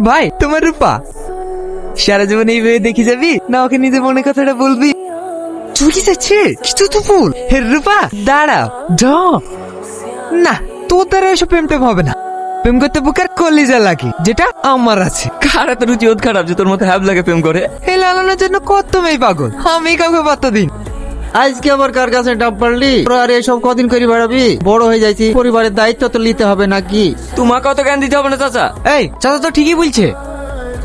ভাই তোমার রূপা সারা জীবন এইভাবে দেখি যাবি না ওকে নিজে মনে কথাটা বলবি? তুই কি চাচ্ছে কিছু তো বল। হে রূপা দাঁড়াও না, তোর দ্বারা এসব প্রেম টেম হবে না। প্রেম করতে বুকের কলিজা লাগে যেটা আমার আছে। কারা তোর রুচি ওত খারাপ যে তোর মতো হ্যাব লাগে প্রেম করে। এই লালানোর জন্য কত মেয়ে পাগল, আমি কাউকে পাত্তা দিন। আজকে আবার কার কাছে ডাব পারলি? আর এসব কদিন করে বেড়াবি? বড় হয়ে যাইছি, পরিবারের দায়িত্ব তো নিতে হবে নাকি? তোমাকে অত জ্ঞান দিতে হবে না চাচা। এই চাচা তো ঠিকই বলছে।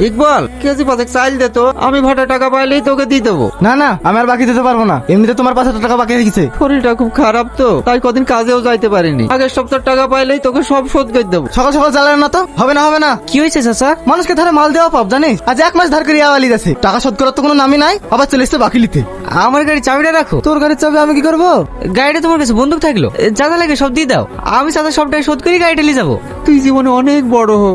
ইকবাল কেজি পাঁচেক চাইল দে তো, আমি ভাটা টাকা পাইলেই তোকে দিয়ে দেবো। না না, আমি আর বাকি দিতে পারবো না, এমনিতে তোমার 5,000 টাকা বাকি হয়ে গেছে। শরীরটা খুব খারাপ তো, তাই কদিন কাজেও যাইতে পারিনি। আগের সপ্তাহ টাকা পাইলেই তোকে সব শোধ করে দেবো। সকাল সকাল জ্বালানো না তো, হবে না হবে না। কি হয়েছে চাচা? মানুষকে ধারে মাল দেওয়া পাপ জানিস, আজ 1 মাস ধার করে আওয়ালি যাচ্ছে, টাকা শোধ করার তো কোনো নামই নাই, আবার চলে এসছে বাকি লিতে। আমার গাড়ির চাবিটা রাখো। তোর গাড়ির চাবি আমি কি করবো? গাড়িটা তোমার কাছে বন্দুক থাকলো, যা যা লাগে সব দিয়ে দাও, আমি চাচা সবটাই শোধ করে গাড়িটা নিয়ে যাবো। তুই জীবনে অনেক বড় হো।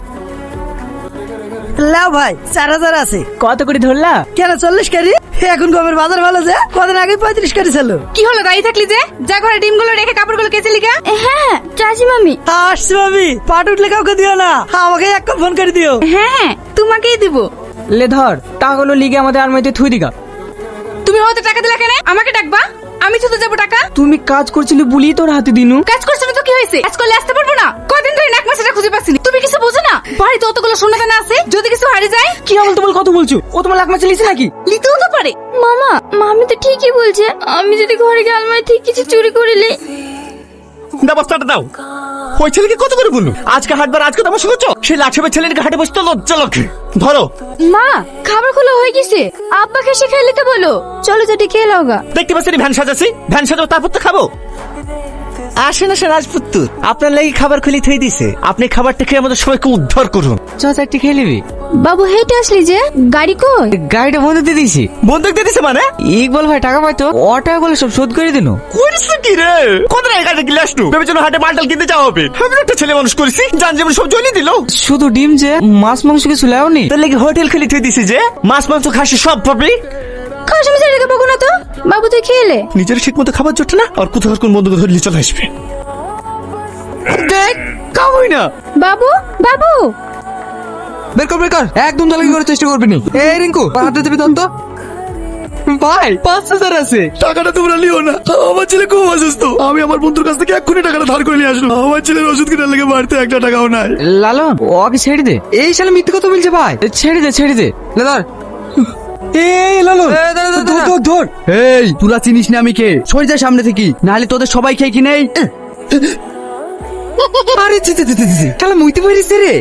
লাও ভাই 4,000 আছে। কত করে ধরলা? কেন 40 কেজি? এখন গমের বাজার ভালো যে, কদিন আগে 35 কেজি ছিল। কি হলো দাঁড়িয়ে থাকলি যে? যা ঘরে ডিমগুলো রেখে কাপড়গুলো কেচে লিগা। হ্যাঁ চাচি মামি। আসছি ভাবি, পাট উঠলে কাউকে দিও না, আমাকে এক কল ফোন করে দিও। হ্যাঁ তোমাকেই দিব। লে ধর টাকাগুলো লিগে আমাদের আলমারিতে থুই দিগা। তুমি হয়তো টাকা দিলা কেন? আমাকে ডাকবা, আমি শুধু যাবো টাকা। তুমি কাজ করছিলি বলি তোর হাতে দিনু। কাজ করছো না তো কি হয়েছে? কাজ করলে আসতে পারবো না? কদিন ধরে নাক মাসেটা খুঁজে পাচ্ছি না। তুমি কিছু বোঝো না? বাড়িতে অতগুলো সোনা দানা আছে, যদি কিছু হারিয়ে যায়। কি আমল তোমার কথা বলছো? ও তোমার লাখ মাছ লিছে নাকি? লিতেও তো পারে। মামা মামি তো ঠিকই বলছে, আমি যদি ঘরে গিয়ে আলমারি থেকে কিছু চুরি করিলে। ব্যবস্থাটা দাও। ওই ছেলেকে কত করে বললো আজকে হাটবার, আজকে তোমার শুনছো? সেই লাঠের ছেলেকে হাটে বসতে লজ্জা লাগে। ধরো মা খাবার খোলা হয়ে গেছে, আব্বাকে এসে খেয়ে নিতে বলো। চলো যেটি খেয়ে লাও গা। দেখতে পাচ্ছি ভ্যান সাজাচ্ছি, ভ্যান সাজাও তারপর তো খাবো। আসেন আসেন রাজপুত্তর, আপনার লাগি খাবার খুলি থই দিছে। আপনি খাবারটা খেয়ে আমাদের সবাইকে উদ্ধার করুন। চাচা একটু খেয়ে নিবি? বাবু হেঁটে আসলি যে, গাড়ি কই? গাড়িটা বন্ধ দিয়ে দিয়েছি। বন্দুক দিয়ে দিছে মানে? ইকবাল ভাই টাকা পাইতো, ও টাকা বলে সব শোধ করে দিন। করিস কি রে? কত টাকা গাড়ি কিনে আসলো? ভেবেছিলাম হাটে মালটাল কিনতে যাওয়া হবে। আমি একটা ছেলে মানুষ করেছি, জান যেমন সব জ্বলিয়ে দিল। শুধু ডিম যে, মাছ মাংস কিছু লাওনি? তোর লেগে হোটেল খুলে থই দিছি যে, মাছ মাংস খাসি সব পাবি। খাওয়ার সময় ছেলেকে বকো না তো। বাবু তুই খেলে নিজের ঠিক মতো খাবার জোটে না, আর কোথাও কোন বন্ধুকে ধরলে চলে আসবে। দেখ কামই না। বাবু বাবু বের কর বের কর, একদম চালাকি করার চেষ্টা করবি না। এই রিঙ্কু হাতে দিবি তন্ত। ভাই 5,000 আছে। টাকাটা তোমরা নিও না, আমার ছেলে খুব অসুস্থ। আমি আমার বন্ধুর কাছ থেকে এক্ষুনি টাকাটা ধার করে নিয়ে আসলো। আমার ছেলের ওষুধ কেনার লেগে বাড়িতে একটা টাকাও নাই। লালন ওকে ছেড়ে দে, এই শালা মিথ্যে কথা বলছে ভাই। ছেড়ে দে ছেড়ে দে। লে ধর। এই লালন, ধর ধর ধর। এই তোরা চিনিস না আমি কে? সরে যা সামনে থেকে, নাহলে তোদের সবাই খেয়ে কি নেই। আরে শালা মুইতে পারিস রে।